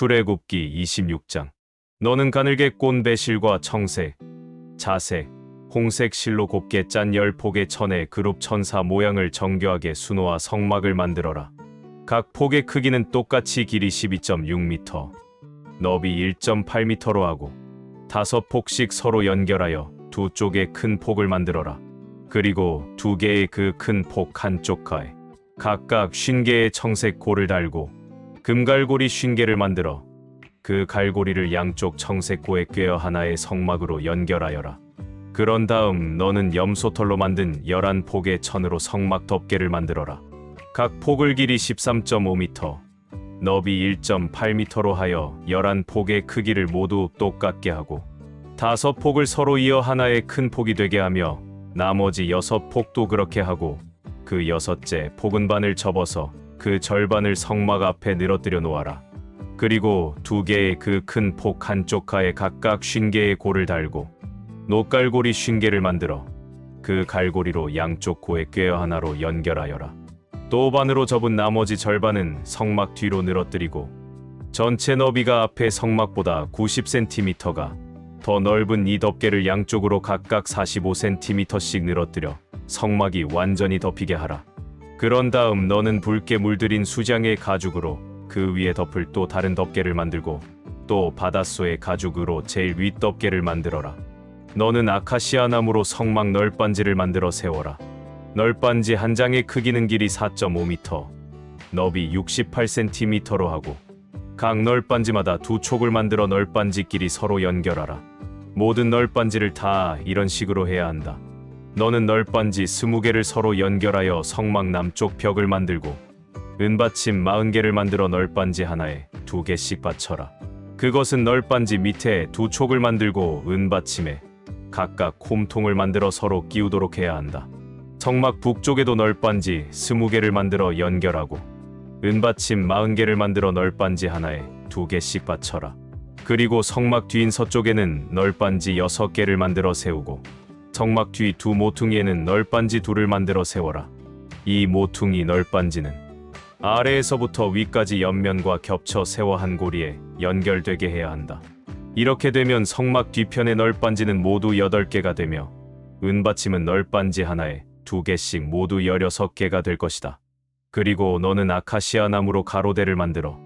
출애굽기 26장. 너는 가늘게 꼰 배실과 청색, 자색, 홍색 실로 곱게 짠 10폭의 천의 그룹 천사 모양을 정교하게 수놓아 성막을 만들어라. 각 폭의 크기는 똑같이 길이 12.6m, 너비 1.8m로 하고 5폭씩 서로 연결하여 두 쪽에 큰 폭을 만들어라. 그리고 두 개의 그 큰 폭 한쪽가에 각각 50개의 청색 골을 달고 금갈고리 50개를 만들어 그 갈고리를 양쪽 청색 고에 꿰어 하나의 성막으로 연결하여라. 그런 다음 너는 염소털로 만든 11폭의 천으로 성막 덮개를 만들어라. 각 폭을 길이 13.5m, 너비 1.8m로 하여 11폭의 크기를 모두 똑같게 하고 5폭을 서로 이어 하나의 큰 폭이 되게 하며 나머지 6폭도 그렇게 하고 그 6째 폭은 반을 접어서 그 절반을 성막 앞에 늘어뜨려 놓아라. 그리고 두 개의 그 큰 폭 한쪽가에 각각 50개의 골을 달고 놋갈고리 50개를 만들어 그 갈고리로 양쪽 고에 꿰어 하나로 연결하여라. 또 반으로 접은 나머지 절반은 성막 뒤로 늘어뜨리고 전체 너비가 앞에 성막보다 90cm가 더 넓은 이 덮개를 양쪽으로 각각 45cm씩 늘어뜨려 성막이 완전히 덮이게 하라. 그런 다음 너는 붉게 물들인 수장의 가죽으로 그 위에 덮을 또 다른 덮개를 만들고 또 바닷소의 가죽으로 제일 윗 덮개를 만들어라. 너는 아카시아 나무로 성막 널빤지를 만들어 세워라. 널빤지 한 장의 크기는 길이 4.5m, 너비 68cm로 하고 각 널빤지마다 두 촉을 만들어 널빤지끼리 서로 연결하라. 모든 널빤지를 다 이런 식으로 해야 한다. 너는 널빤지 20개를 서로 연결하여 성막 남쪽 벽을 만들고 은받침 40개를 만들어 널빤지 하나에 2개씩 받쳐라. 그것은 널빤지 밑에 두 촉을 만들고 은받침에 각각 홈통을 만들어 서로 끼우도록 해야 한다. 성막 북쪽에도 널빤지 20개를 만들어 연결하고 은받침 40개를 만들어 널빤지 하나에 2개씩 받쳐라. 그리고 성막 뒤인 서쪽에는 널빤지 6개를 만들어 세우고 성막 뒤 두 모퉁이에는 널빤지 2를 만들어 세워라. 이 모퉁이 널빤지는 아래에서부터 위까지 옆면과 겹쳐 세워 한 고리에 연결되게 해야 한다. 이렇게 되면 성막 뒤편의 널빤지는 모두 8개가 되며 은받침은 널빤지 하나에 2개씩 모두 16개가 될 것이다. 그리고 너는 아카시아 나무로 가로대를 만들어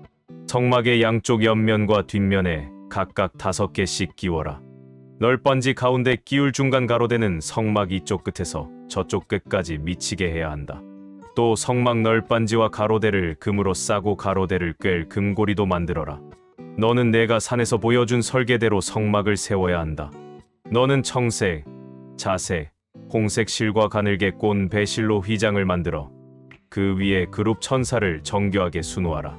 성막의 양쪽 옆면과 뒷면에 각각 5개씩 끼워라. 널빤지 가운데 끼울 중간 가로대는 성막 이쪽 끝에서 저쪽 끝까지 미치게 해야 한다. 또 성막 널빤지와 가로대를 금으로 싸고 가로대를 꿰 금고리도 만들어라. 너는 내가 산에서 보여준 설계대로 성막을 세워야 한다. 너는 청색, 자색, 홍색 실과 가늘게 꼰 배실로 휘장을 만들어 그 위에 그룹 천사를 정교하게 수놓아라.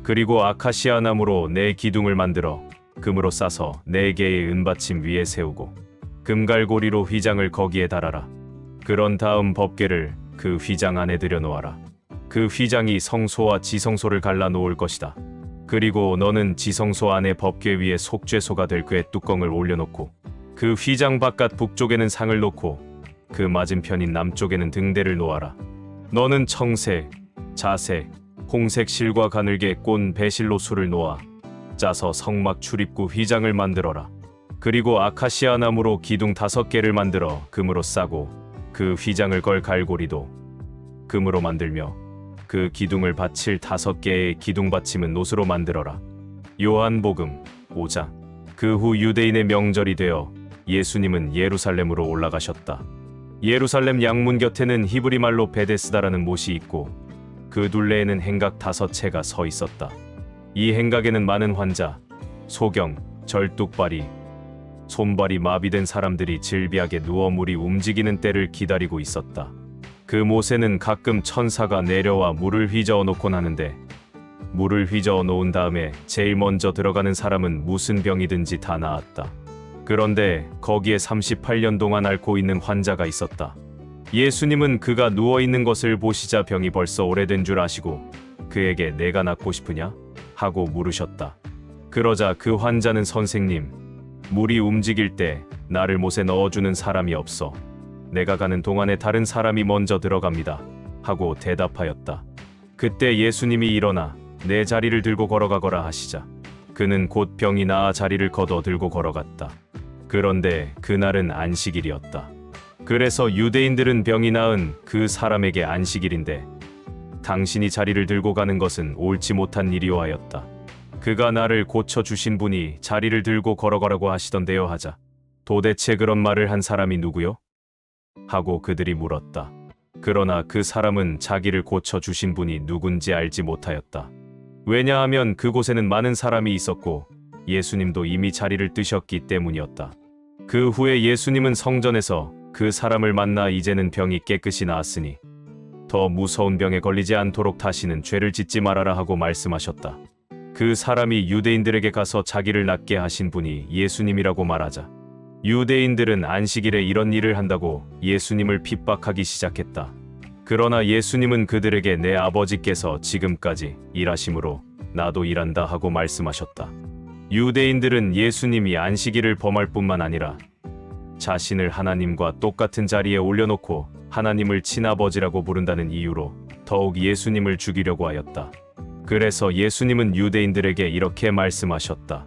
그리고 아카시아 나무로 4기둥을 만들어 금으로 싸서 4개의 은받침 위에 세우고 금갈고리로 휘장을 거기에 달아라. 그런 다음 법궤를 그 휘장 안에 들여놓아라. 그 휘장이 성소와 지성소를 갈라 놓을 것이다. 그리고 너는 지성소 안에 법궤 위에 속죄소가 될 궤 뚜껑을 올려놓고 그 휘장 바깥 북쪽에는 상을 놓고 그 맞은편인 남쪽에는 등대를 놓아라. 너는 청색, 자색, 홍색 실과 가늘게 꼰 배실로 수를 놓아 짜서 성막 출입구 휘장을 만들어라. 그리고 아카시아 나무로 기둥 5개를 만들어 금으로 싸고 그 휘장을 걸 갈고리도 금으로 만들며 그 기둥을 받칠 5개의 기둥 받침은 노스로 만들어라. 요한복음 5장. 그 후 유대인의 명절이 되어 예수님은 예루살렘으로 올라가셨다. 예루살렘 양문 곁에는 히브리 말로 베데스다라는 못이 있고 그 둘레에는 행각 5채가 서 있었다. 이 행각에는 많은 환자, 소경, 절뚝발이, 손발이 마비된 사람들이 질비하게 누워 물이 움직이는 때를 기다리고 있었다. 그 못에는 가끔 천사가 내려와 물을 휘저어 놓곤 하는데 물을 휘저어 놓은 다음에 제일 먼저 들어가는 사람은 무슨 병이든지 다 나았다. 그런데 거기에 38년 동안 앓고 있는 환자가 있었다. 예수님은 그가 누워있는 것을 보시자 병이 벌써 오래된 줄 아시고 그에게 내가 낫고 싶으냐? 하고 물으셨다. 그러자 그 환자는 선생님, 물이 움직일 때 나를 못에 넣어주는 사람이 없어 내가 가는 동안에 다른 사람이 먼저 들어갑니다. 하고 대답하였다. 그때 예수님이 일어나 내 자리를 들고 걸어가거라 하시자 그는 곧 병이 나아 자리를 걷어 들고 걸어갔다. 그런데 그날은 안식일이었다. 그래서 유대인들은 병이 나은 그 사람에게 안식일인데 당신이 자리를 들고 가는 것은 옳지 못한 일이오 하였다. 그가 나를 고쳐주신 분이 자리를 들고 걸어가라고 하시던데요 하자 도대체 그런 말을 한 사람이 누구요? 하고 그들이 물었다. 그러나 그 사람은 자기를 고쳐주신 분이 누군지 알지 못하였다. 왜냐하면 그곳에는 많은 사람이 있었고 예수님도 이미 자리를 뜨셨기 때문이었다. 그 후에 예수님은 성전에서 그 사람을 만나 이제는 병이 깨끗이 나았으니 더 무서운 병에 걸리지 않도록 다시는 죄를 짓지 말아라 하고 말씀하셨다. 그 사람이 유대인들에게 가서 자기를 낫게 하신 분이 예수님이라고 말하자 유대인들은 안식일에 이런 일을 한다고 예수님을 핍박하기 시작했다. 그러나 예수님은 그들에게 내 아버지께서 지금까지 일하심으로 나도 일한다 하고 말씀하셨다. 유대인들은 예수님이 안식일을 범할 뿐만 아니라 자신을 하나님과 똑같은 자리에 올려놓고 하나님을 친아버지라고 부른다는 이유로 더욱 예수님을 죽이려고 하였다. 그래서 예수님은 유대인들에게 이렇게 말씀하셨다.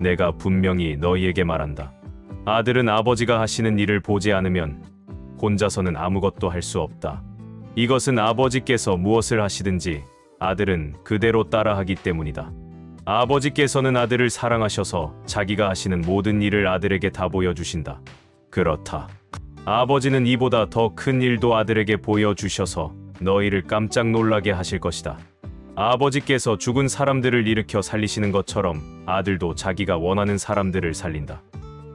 내가 분명히 너희에게 말한다. 아들은 아버지가 하시는 일을 보지 않으면 혼자서는 아무것도 할 수 없다. 이것은 아버지께서 무엇을 하시든지 아들은 그대로 따라하기 때문이다. 아버지께서는 아들을 사랑하셔서 자기가 하시는 모든 일을 아들에게 다 보여주신다. 그렇다. 아버지는 이보다 더 큰 일도 아들에게 보여주셔서 너희를 깜짝 놀라게 하실 것이다. 아버지께서 죽은 사람들을 일으켜 살리시는 것처럼 아들도 자기가 원하는 사람들을 살린다.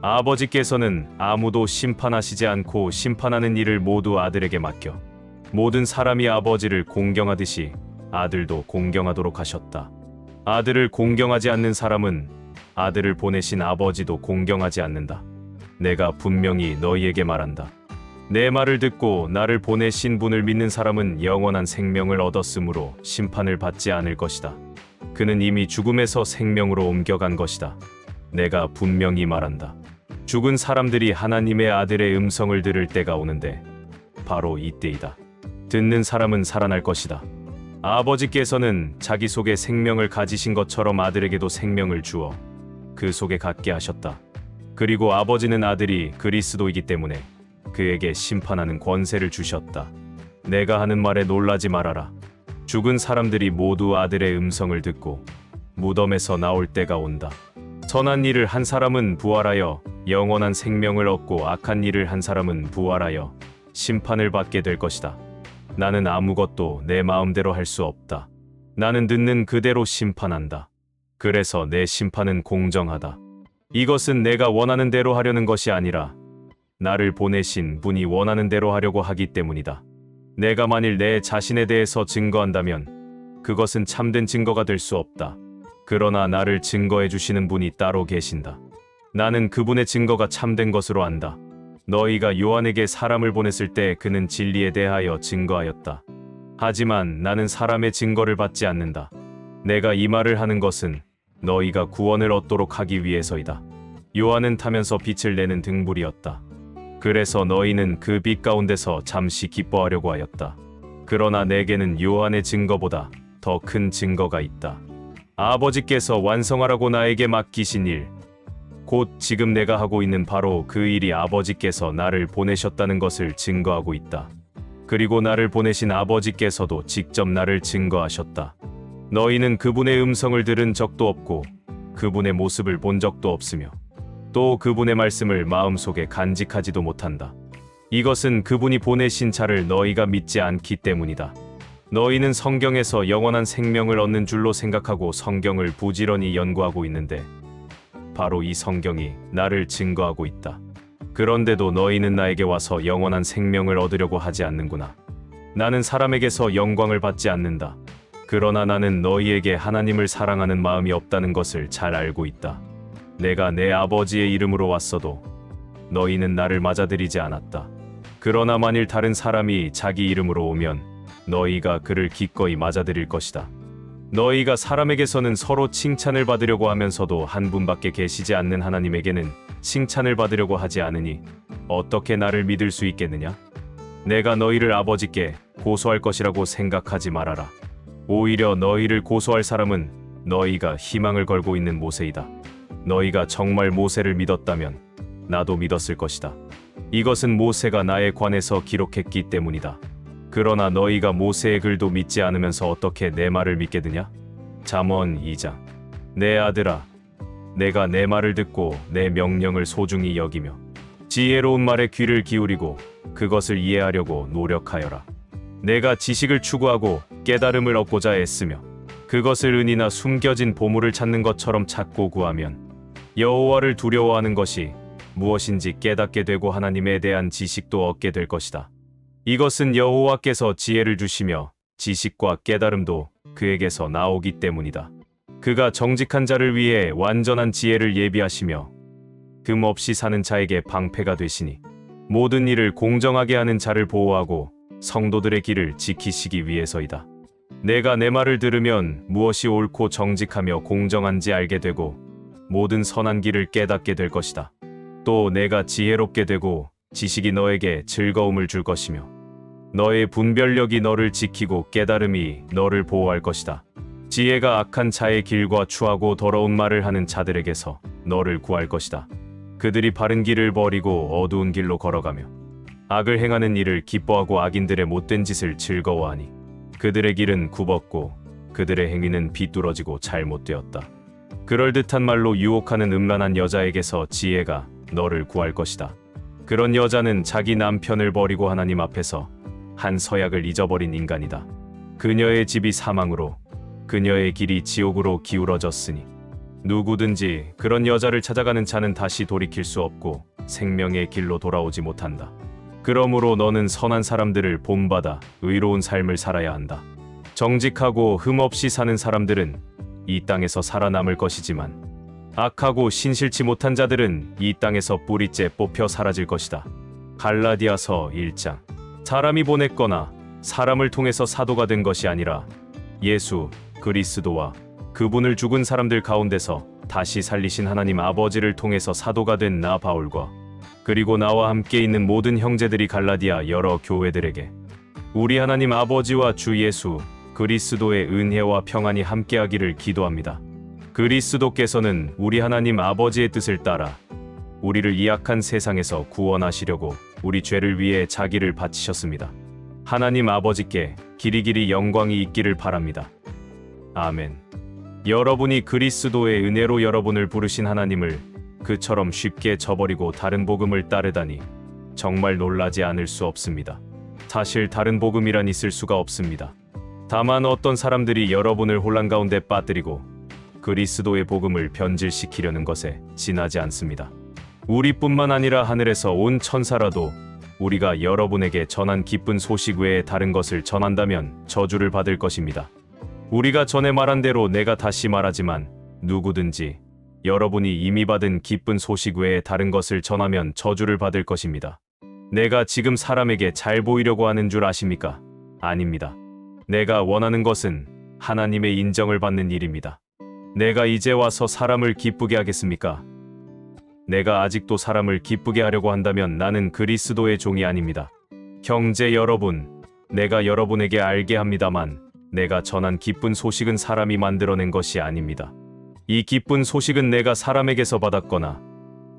아버지께서는 아무도 심판하시지 않고 심판하는 일을 모두 아들에게 맡겨 모든 사람이 아버지를 공경하듯이 아들도 공경하도록 하셨다. 아들을 공경하지 않는 사람은 아들을 보내신 아버지도 공경하지 않는다. 내가 분명히 너희에게 말한다. 내 말을 듣고 나를 보내신 분을 믿는 사람은 영원한 생명을 얻었으므로 심판을 받지 않을 것이다. 그는 이미 죽음에서 생명으로 옮겨간 것이다. 내가 분명히 말한다. 죽은 사람들이 하나님의 아들의 음성을 들을 때가 오는데 바로 이때이다. 듣는 사람은 살아날 것이다. 아버지께서는 자기 속에 생명을 가지신 것처럼 아들에게도 생명을 주어 그 속에 갖게 하셨다. 그리고 아버지는 아들이 그리스도이기 때문에 그에게 심판하는 권세를 주셨다. 내가 하는 말에 놀라지 말아라. 죽은 사람들이 모두 아들의 음성을 듣고 무덤에서 나올 때가 온다. 선한 일을 한 사람은 부활하여 영원한 생명을 얻고 악한 일을 한 사람은 부활하여 심판을 받게 될 것이다. 나는 아무것도 내 마음대로 할 수 없다. 나는 듣는 그대로 심판한다. 그래서 내 심판은 공정하다. 이것은 내가 원하는 대로 하려는 것이 아니라 나를 보내신 분이 원하는 대로 하려고 하기 때문이다. 내가 만일 내 자신에 대해서 증거한다면 그것은 참된 증거가 될 수 없다. 그러나 나를 증거해 주시는 분이 따로 계신다. 나는 그분의 증거가 참된 것으로 안다. 너희가 요한에게 사람을 보냈을 때 그는 진리에 대하여 증거하였다. 하지만 나는 사람의 증거를 받지 않는다. 내가 이 말을 하는 것은 너희가 구원을 얻도록 하기 위해서이다. 요한은 타면서 빛을 내는 등불이었다. 그래서 너희는 그 빛 가운데서 잠시 기뻐하려고 하였다. 그러나 내게는 요한의 증거보다 더 큰 증거가 있다. 아버지께서 완성하라고 나에게 맡기신 일, 곧 지금 내가 하고 있는 바로 그 일이 아버지께서 나를 보내셨다는 것을 증거하고 있다. 그리고 나를 보내신 아버지께서도 직접 나를 증거하셨다. 너희는 그분의 음성을 들은 적도 없고 그분의 모습을 본 적도 없으며 또 그분의 말씀을 마음속에 간직하지도 못한다. 이것은 그분이 보내신 자를 너희가 믿지 않기 때문이다. 너희는 성경에서 영원한 생명을 얻는 줄로 생각하고 성경을 부지런히 연구하고 있는데 바로 이 성경이 나를 증거하고 있다. 그런데도 너희는 나에게 와서 영원한 생명을 얻으려고 하지 않는구나. 나는 사람에게서 영광을 받지 않는다. 그러나 나는 너희에게 하나님을 사랑하는 마음이 없다는 것을 잘 알고 있다. 내가 내 아버지의 이름으로 왔어도 너희는 나를 맞아들이지 않았다. 그러나 만일 다른 사람이 자기 이름으로 오면 너희가 그를 기꺼이 맞아들일 것이다. 너희가 사람에게서는 서로 칭찬을 받으려고 하면서도 한 분밖에 계시지 않는 하나님에게는 칭찬을 받으려고 하지 않으니 어떻게 나를 믿을 수 있겠느냐? 내가 너희를 아버지께 고소할 것이라고 생각하지 말아라. 오히려 너희를 고소할 사람은 너희가 희망을 걸고 있는 모세이다. 너희가 정말 모세를 믿었다면 나도 믿었을 것이다. 이것은 모세가 나에 관해서 기록했기 때문이다. 그러나 너희가 모세의 글도 믿지 않으면서 어떻게 내 말을 믿게 되냐? 잠언 2장. 내 아들아, 내가 내 말을 듣고 내 명령을 소중히 여기며 지혜로운 말에 귀를 기울이고 그것을 이해하려고 노력하여라. 내가 지식을 추구하고 깨달음을 얻고자 애쓰며 그것을 은이나 숨겨진 보물을 찾는 것처럼 찾고 구하면 여호와를 두려워하는 것이 무엇인지 깨닫게 되고 하나님에 대한 지식도 얻게 될 것이다. 이것은 여호와께서 지혜를 주시며 지식과 깨달음도 그에게서 나오기 때문이다. 그가 정직한 자를 위해 완전한 지혜를 예비하시며 금 없이 사는 자에게 방패가 되시니 모든 일을 공정하게 하는 자를 보호하고 성도들의 길을 지키시기 위해서이다. 내가 내 말을 들으면 무엇이 옳고 정직하며 공정한지 알게 되고 모든 선한 길을 깨닫게 될 것이다. 또 내가 지혜롭게 되고 지식이 너에게 즐거움을 줄 것이며 너의 분별력이 너를 지키고 깨달음이 너를 보호할 것이다. 지혜가 악한 자의 길과 추하고 더러운 말을 하는 자들에게서 너를 구할 것이다. 그들이 바른 길을 버리고 어두운 길로 걸어가며 악을 행하는 일을 기뻐하고 악인들의 못된 짓을 즐거워하니 그들의 길은 굽었고 그들의 행위는 비뚤어지고 잘못되었다. 그럴듯한 말로 유혹하는 음란한 여자에게서 지혜가 너를 구할 것이다. 그런 여자는 자기 남편을 버리고 하나님 앞에서 한 서약을 잊어버린 인간이다. 그녀의 집이 사망으로 그녀의 길이 지옥으로 기울어졌으니 누구든지 그런 여자를 찾아가는 자는 다시 돌이킬 수 없고 생명의 길로 돌아오지 못한다. 그러므로 너는 선한 사람들을 본받아 의로운 삶을 살아야 한다. 정직하고 흠없이 사는 사람들은 이 땅에서 살아남을 것이지만 악하고 신실치 못한 자들은 이 땅에서 뿌리째 뽑혀 사라질 것이다. 갈라디아서 1장. 사람이 보냈거나 사람을 통해서 사도가 된 것이 아니라 예수 그리스도와 그분을 죽은 사람들 가운데서 다시 살리신 하나님 아버지를 통해서 사도가 된 나 바울과 그리고 나와 함께 있는 모든 형제들이 갈라디아 여러 교회들에게 우리 하나님 아버지와 주 예수 그리스도의 은혜와 평안이 함께하기를 기도합니다. 그리스도께서는 우리 하나님 아버지의 뜻을 따라 우리를 이 악한 세상에서 구원하시려고 우리 죄를 위해 자기를 바치셨습니다. 하나님 아버지께 길이길이 영광이 있기를 바랍니다. 아멘. 여러분이 그리스도의 은혜로 여러분을 부르신 하나님을 그처럼 쉽게 저버리고 다른 복음을 따르다니 정말 놀라지 않을 수 없습니다. 사실 다른 복음이란 있을 수가 없습니다. 다만 어떤 사람들이 여러분을 혼란 가운데 빠뜨리고 그리스도의 복음을 변질시키려는 것에 지나지 않습니다. 우리뿐만 아니라 하늘에서 온 천사라도 우리가 여러분에게 전한 기쁜 소식 외에 다른 것을 전한다면 저주를 받을 것입니다. 우리가 전에 말한 대로 내가 다시 말하지만 누구든지 여러분이 이미 받은 기쁜 소식 외에 다른 것을 전하면 저주를 받을 것입니다. 내가 지금 사람에게 잘 보이려고 하는 줄 아십니까? 아닙니다. 내가 원하는 것은 하나님의 인정을 받는 일입니다. 내가 이제 와서 사람을 기쁘게 하겠습니까? 내가 아직도 사람을 기쁘게 하려고 한다면 나는 그리스도의 종이 아닙니다. 형제 여러분, 내가 여러분에게 알게 합니다만 내가 전한 기쁜 소식은 사람이 만들어낸 것이 아닙니다. 이 기쁜 소식은 내가 사람에게서 받았거나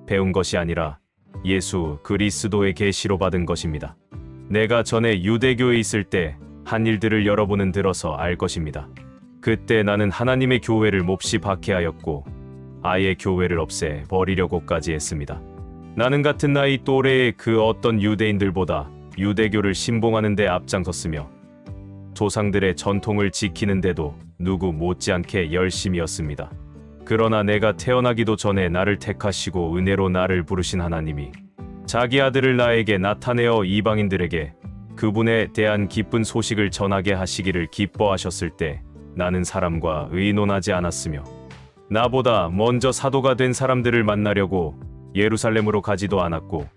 배운 것이 아니라 예수 그리스도의 계시로 받은 것입니다. 내가 전에 유대교에 있을 때 한 일들을 여러분은 들어서 알 것입니다. 그때 나는 하나님의 교회를 몹시 박해하였고 아예 교회를 없애 버리려고까지 했습니다. 나는 같은 나이 또래의 그 어떤 유대인들보다 유대교를 신봉하는 데 앞장섰으며 조상들의 전통을 지키는데도 누구 못지않게 열심이었습니다. 그러나 내가 태어나기도 전에 나를 택하시고 은혜로 나를 부르신 하나님이 자기 아들을 나에게 나타내어 이방인들에게 그분에 대한 기쁜 소식을 전하게 하시기를 기뻐하셨을 때 나는 사람과 의논하지 않았으며 나보다 먼저 사도가 된 사람들을 만나려고 예루살렘으로 가지도 않았고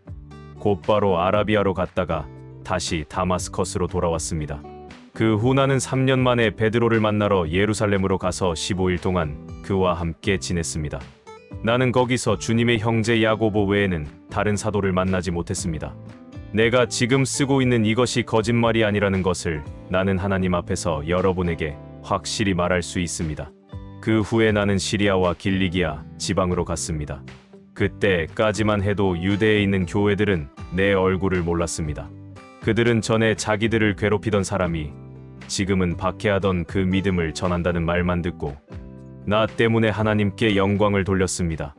곧바로 아라비아로 갔다가 다시 다마스커스로 돌아왔습니다. 그 후 나는 3년 만에 베드로를 만나러 예루살렘으로 가서 15일 동안 그와 함께 지냈습니다. 나는 거기서 주님의 형제 야고보 외에는 다른 사도를 만나지 못했습니다. 내가 지금 쓰고 있는 이것이 거짓말이 아니라는 것을 나는 하나님 앞에서 여러분에게 확실히 말할 수 있습니다. 그 후에 나는 시리아와 길리기아 지방으로 갔습니다. 그때까지만 해도 유대에 있는 교회들은 내 얼굴을 몰랐습니다. 그들은 전에 자기들을 괴롭히던 사람이 지금은 박해하던 그 믿음을 전한다는 말만 듣고 나 때문에 하나님께 영광을 돌렸습니다.